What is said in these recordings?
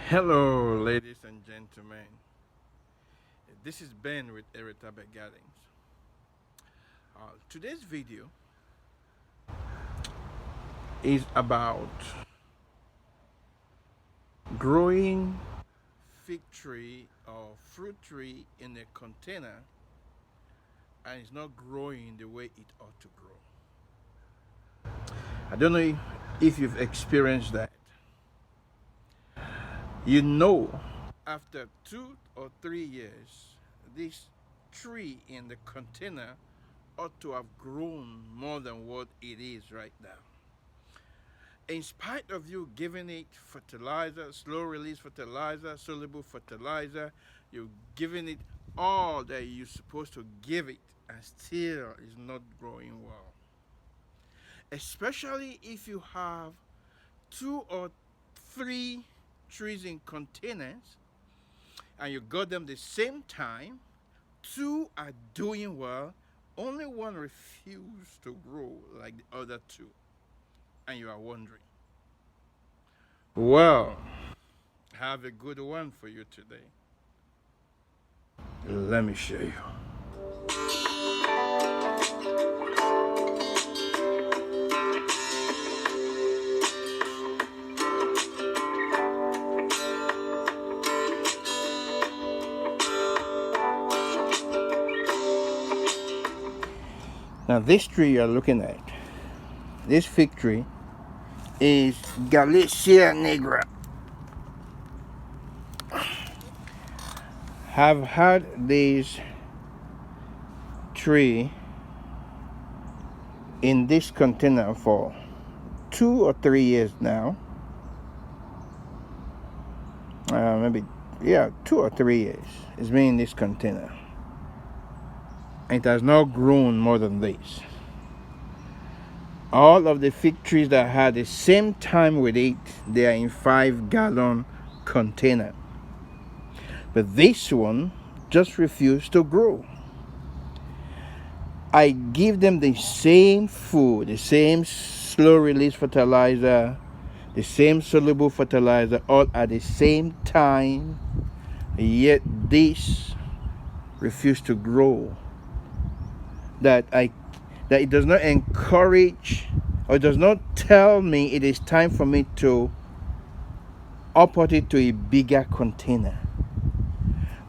Hello, ladies and gentlemen. This is Ben with Eritabe Gardens. Today's video is about growing fig tree or fruit tree in a container and it's not growing the way it ought to grow. I don't know if you've experienced that. You know, after 2 or 3 years, this tree in the container ought to have grown more than what it is right now. In spite of you giving it fertilizer, slow release fertilizer, soluble fertilizer, you're giving it all that you're supposed to give it, and still is not growing well. Especially if you have 2 or 3 trees in containers and you got them the same time, two are doing well, only one refused to grow like the other two, and you are wondering. Well, have a good one for you today. Let me show you. Now, this tree you're looking at, this fig tree, is Galicia nigra. Have had this tree in this container for 2 or 3 years now. Maybe 2 or 3 years. It's been in this container. It has not grown more than this. All of the fig trees that had the same time with it, they are in 5-gallon container. But this one just refused to grow. I give them the same food, the same slow release fertilizer, the same soluble fertilizer, all at the same time, yet this refused to grow. That it does not encourage or does not tell me it is time for me to upport it to a bigger container.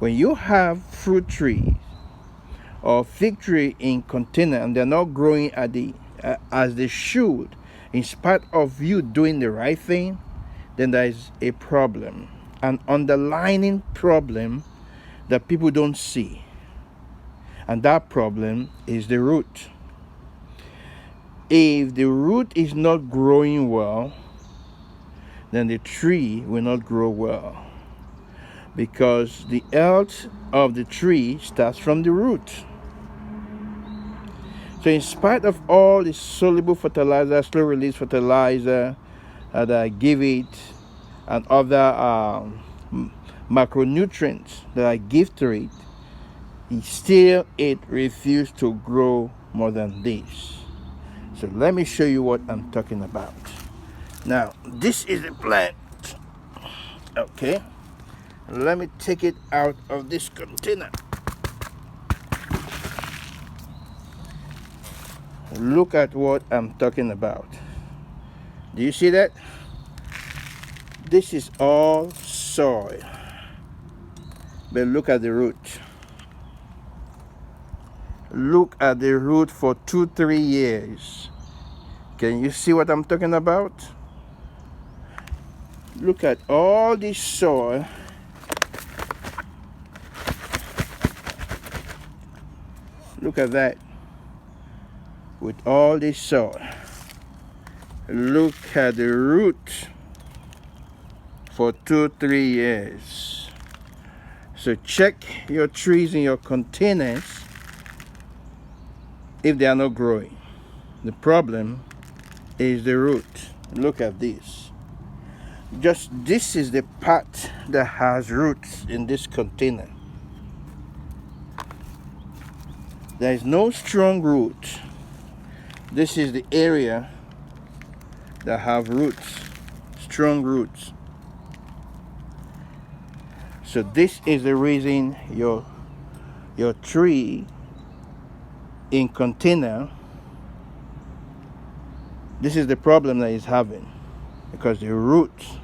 When you have fruit trees or fig tree in container and they're not growing at as they should, in spite of you doing the right thing, then there is a problem, an underlying problem that people don't see. And that problem is the root. If the root is not growing well, then the tree will not grow well, because the health of the tree starts from the root. So in spite of all the soluble fertilizer, slow release fertilizer that I give it, and other macronutrients that I give to it, it refused to grow more than this. So let me show you what I'm talking about. Now, this is a plant. Okay. Let me take it out of this container. Look at what I'm talking about. Do you see that? This is all soil. But look at the root. Look at the root for 2-3 years. Can you see what I'm talking about? Look at all this soil. Look at that. With all this soil. Look at the root for 2-3 years. So check your trees in your containers if they are not growing. The problem is the root. Look at this. This is the part that has roots in this container. There is no strong root. This is the area that have roots, strong roots. So this is the reason your tree in container, this is the problem that it's having, because the roots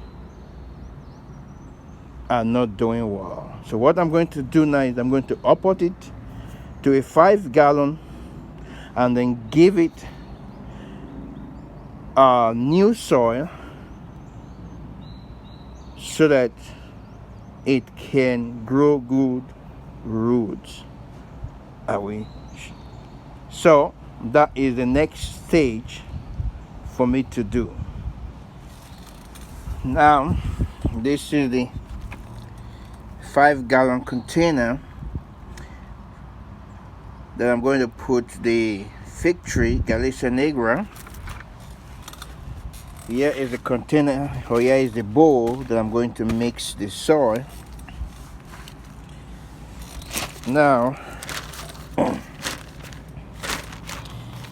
are not doing well. So what I'm going to do now is I'm going to upport it to a 5-gallon and then give it new soil so that it can grow good roots. So that is the next stage for me to do. Now this is the 5-gallon container that I'm going to put the fig tree, Galecia nigra. Here is the container, or here is the bowl that I'm going to mix the soil. Now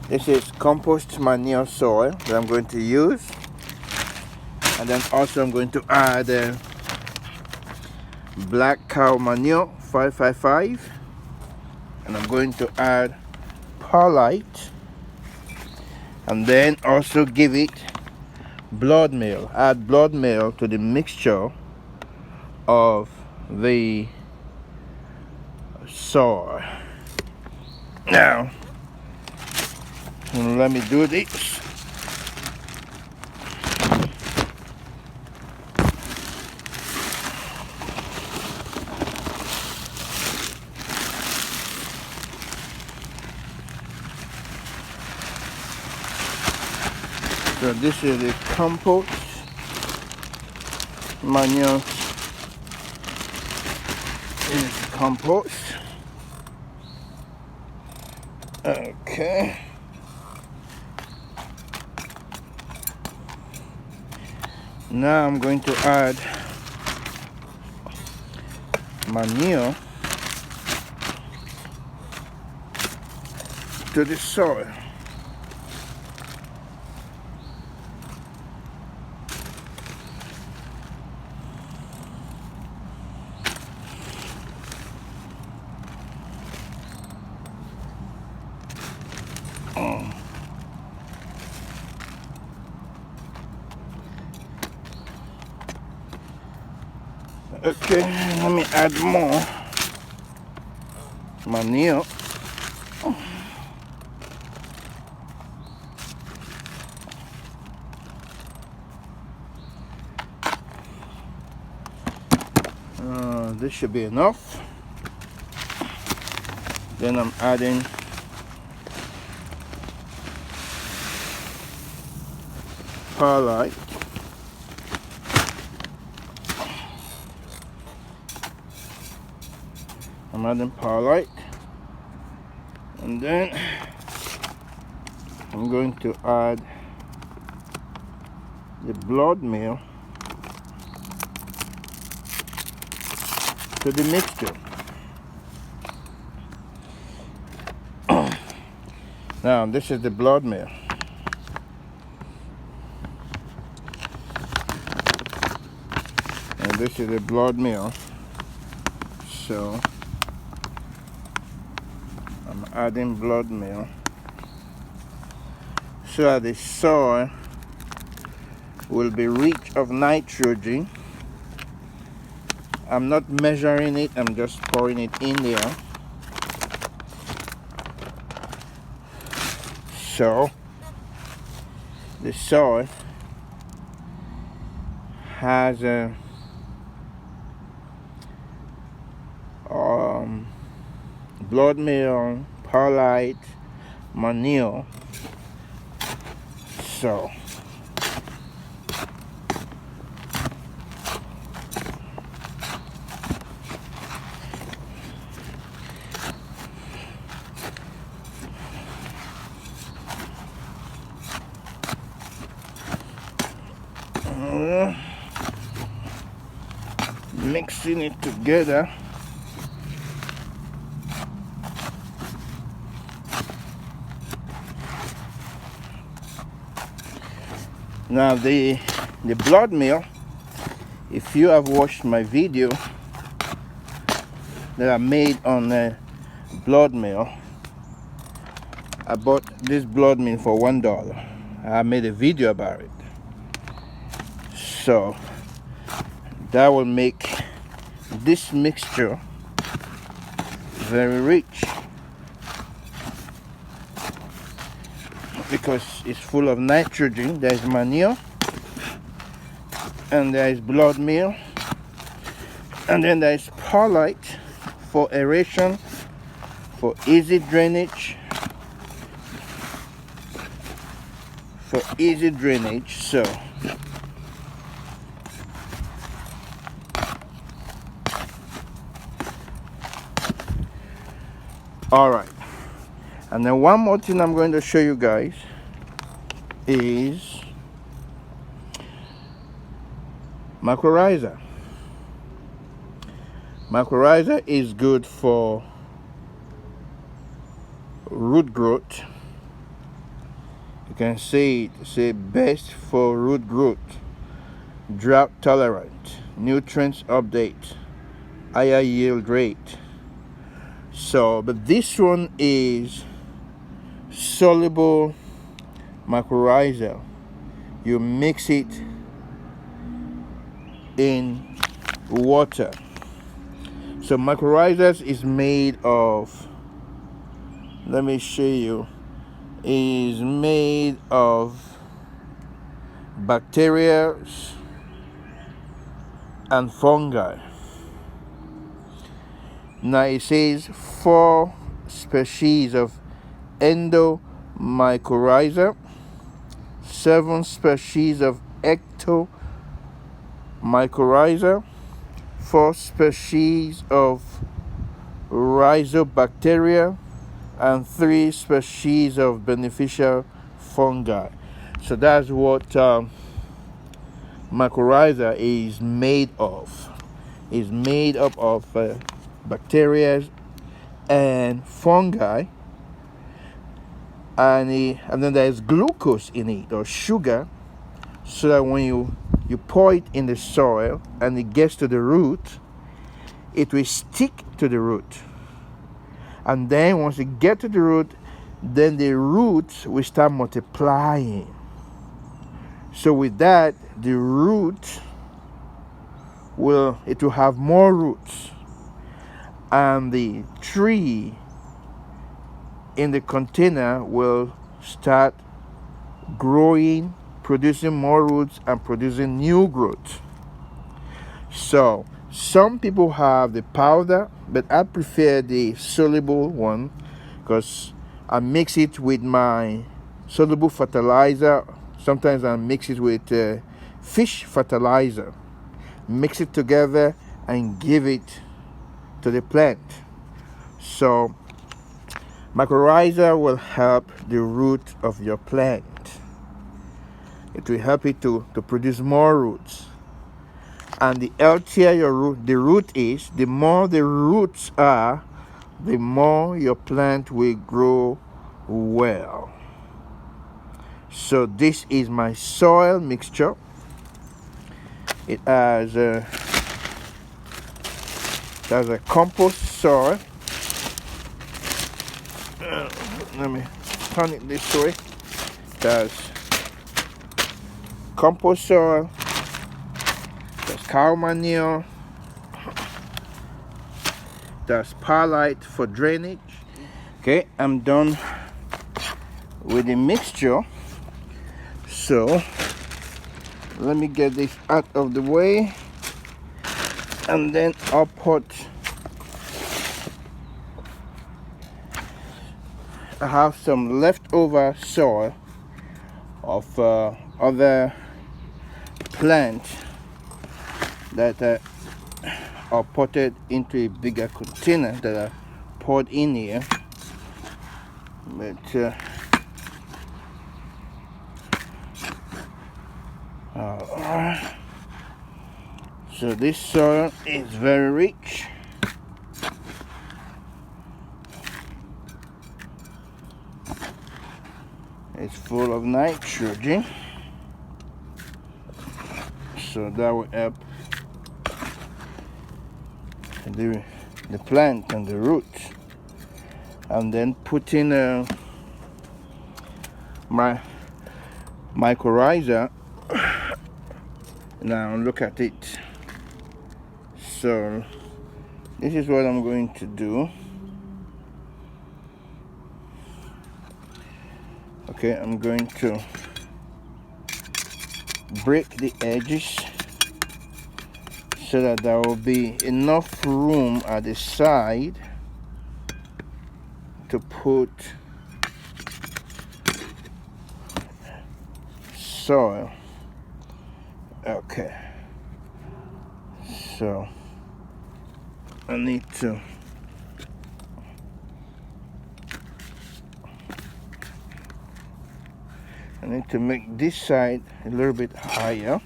this is compost manure soil that I'm going to use, and then also I'm going to add black cow manure 555, and I'm going to add perlite, and then also give it blood meal. Add blood meal to the mixture of the soil. Now let me do this. So this is the compost manure. This is compost. Okay. Now I'm going to add manure to the soil. Okay, let me add more manure. This should be enough. Then I'm adding perlite. I'm adding perlite, and then I'm going to add the blood meal to the mixture. Now this is the blood meal. And this is the blood meal. So I'm adding blood meal so that the soil will be rich of nitrogen. I'm not measuring it, I'm just pouring it in there. So the soil has a blood meal, perlite, manure. So mixing it together. Now the blood meal, if you have watched my video, that are made on blood meal. I bought this blood meal for $1. I made a video about it. So that will make this mixture very rich because it's full of nitrogen. There's manure and there is blood meal, and then there is perlite for aeration, for easy drainage, so all right. And then one more thing I'm going to show you guys is mycorrhiza. Mycorrhiza is good for root growth. You can say best for root growth, drought tolerant, nutrients update, higher yield rate. So, but this one is soluble mycorrhiza. You mix it in water. So mycorrhiza is made of, let me show you, is made of bacteria and fungi. Now it says 4 species of endomycorrhiza, 7 species of ectomycorrhiza, 4 species of rhizobacteria, and 3 species of beneficial fungi. So that's what mycorrhiza is made of. It's made up of bacteria and fungi, and then there's glucose in it, or sugar, so that when you pour it in the soil and it gets to the root, it will stick to the root. And then once it gets to the root, then the roots will start multiplying. So with that, the root will have more roots, and the tree in the container will start growing, producing more roots and producing new growth. So some people have the powder, but I prefer the soluble one because I mix it with my soluble fertilizer. Sometimes I mix it with fish fertilizer. Mix it together and give it to the plant. So mycorrhiza will help the root of your plant. It will help it to produce more roots. And the healthier the root is, the more the roots are, the more your plant will grow well. So this is my soil mixture. It has a compost soil. Let me turn it this way. There's compost soil, there's cow manure, there's perlite for drainage. Okay, I'm done with the mixture. So let me get this out of the way, and then I'll put, I have some leftover soil of other plant that are potted into a bigger container that are poured in here. But so this soil is very rich. It's full of nitrogen, so that will help the plant and the roots, and then put in my mycorrhiza. Now look at it. So this is what I'm going to do. Okay, I'm going to break the edges so that there will be enough room at the side to put soil. Okay, so I need to make this side a little bit higher.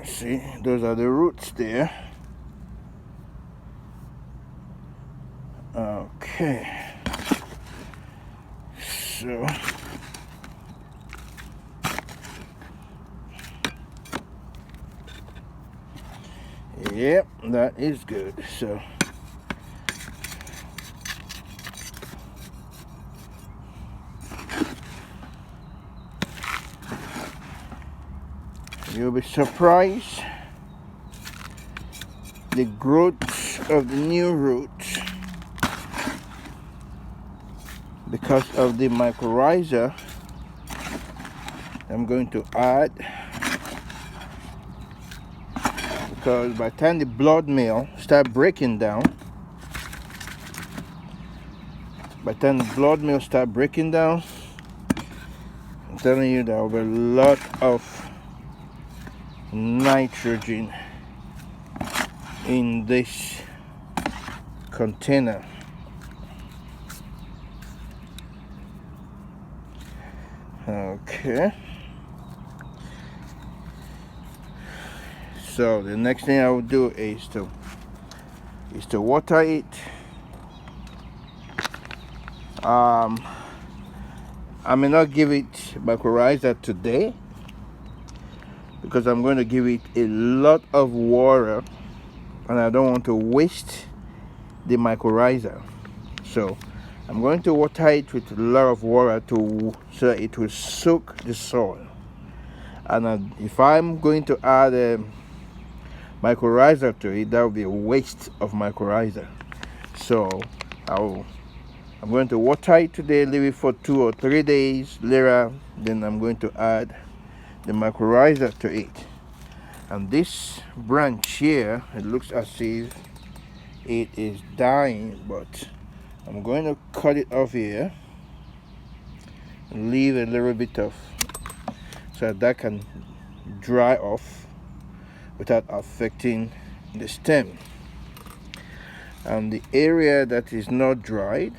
See, those are the roots there. Okay, so yep, that is good. So you'll be surprised the growth of the new roots because of the mycorrhiza I'm going to add. Because by the time the blood meal start breaking down, I'm telling you there will be a lot of nitrogen in this container. Okay. So the next thing I will do is to water it. I may not give it mycorrhiza today because I'm going to give it a lot of water and I don't want to waste the mycorrhiza. So I'm going to water it with a lot of water so that it will soak the soil. And if I'm going to add mycorrhiza to it, that would be a waste of mycorrhiza. So I'm going to water it today, leave it for 2 or 3 days. Later, then I'm going to add the mycorrhiza to it. And this branch here, it looks as if it is dying, but I'm going to cut it off here and leave a little bit of so that can dry off without affecting the stem. And the area that is not dried,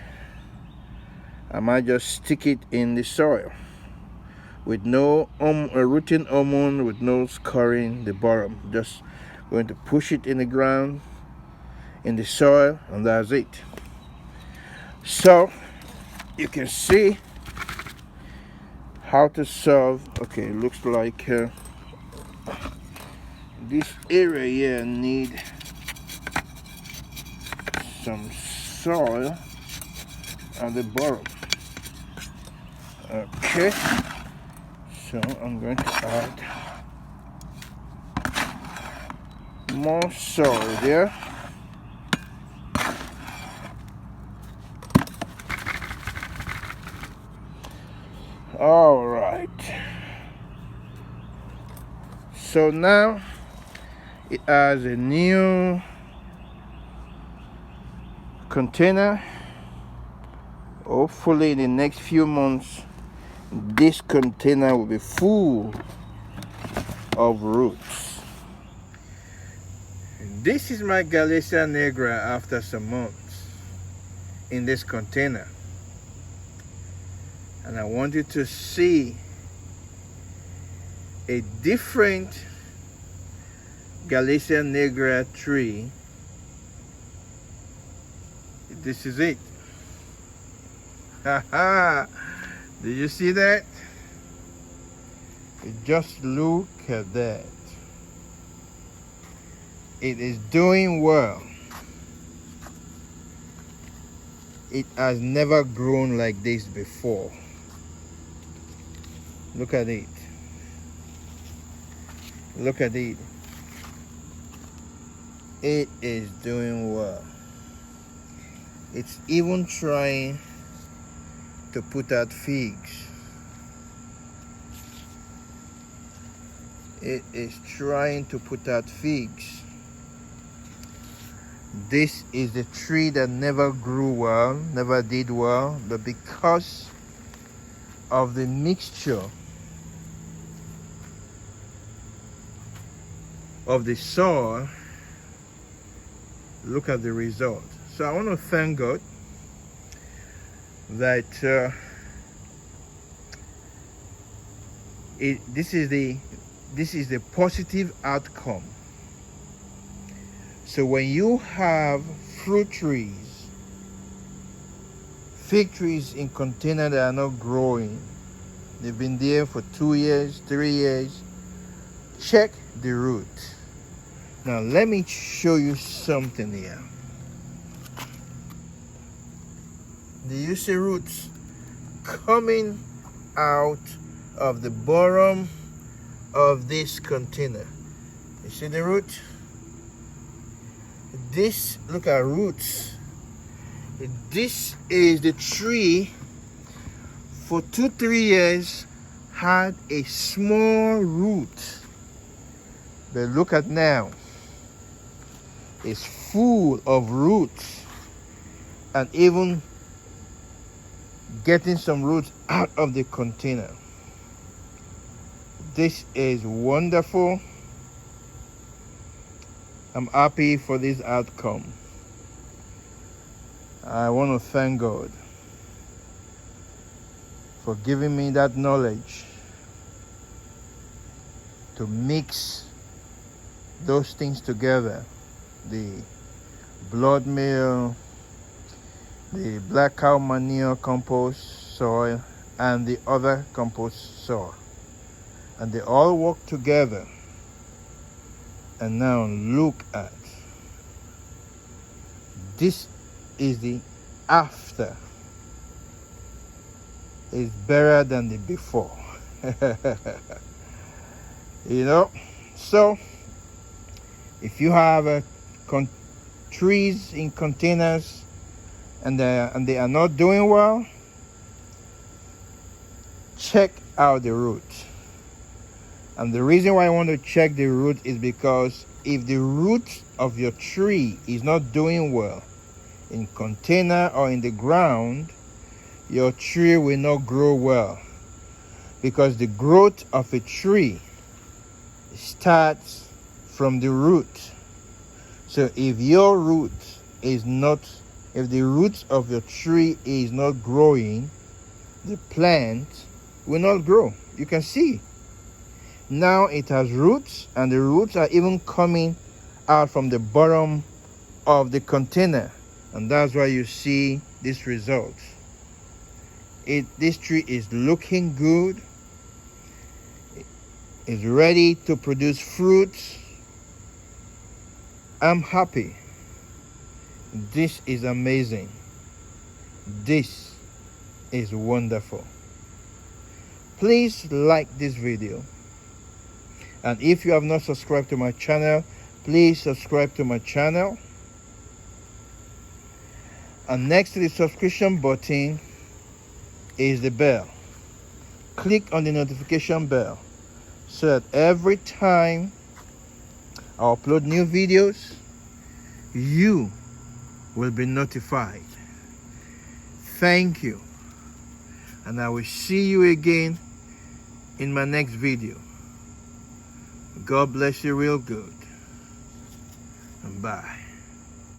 I might just stick it in the soil with no rooting hormone, with no scoring the bottom. Just going to push it in the ground, in the soil, and that's it. So you can see how to solve. Okay, it looks like this area here need some soil at the bottom. Okay, so I'm going to add more soil there. All right, so now it has a new container. Hopefully in the next few months this container will be full of roots. This is my Galecia nigra after some months in this container, and I want you to see a different Galecia nigra tree. This is it. Do you see that? Just look at that. It is doing well. It has never grown like this before. Look at it. Look at it. It is doing well. It's even trying to put out figs. It is trying to put out figs. This is the tree that never grew well, never did well, but because of the mixture of the soil, look at the result. So I want to thank God that this is the positive outcome. So when you have fruit trees, fig trees in containers that are not growing, they've been there for 2 years, 3 years, check the root. Now let me show you something here. Do you see roots coming out of the bottom of this container? You see the root? This, look at roots. This is the tree for 2-3 years had a small root, but look at now, it's full of roots, and even getting some roots out of the container. This is wonderful. I'm happy for this outcome. I want to thank God for giving me that knowledge to mix those things together. The blood meal, the black cow manure compost soil, and the other compost soil. And they all work together. And now look at, this is the after. It's better than the before. You know, so if you have trees in containers and they are not doing well, check out the root. And the reason why I want to check the root is because if the root of your tree is not doing well in container or in the ground, your tree will not grow well, because the growth of a tree starts from the root. So if your root is not, if the roots of your tree is not growing, the plant will not grow. You can see now it has roots, and the roots are even coming out from the bottom of the container, and that's why you see this result. This tree is looking good. It's ready to produce fruits. I'm happy. This is amazing. This is wonderful. Please like this video. And if you have not subscribed to my channel, please subscribe to my channel. And next to the subscription button is the bell. Click on the notification bell so that every time I upload new videos, you will be notified. Thank you. And I will see you again in my next video. God bless you real good. And bye.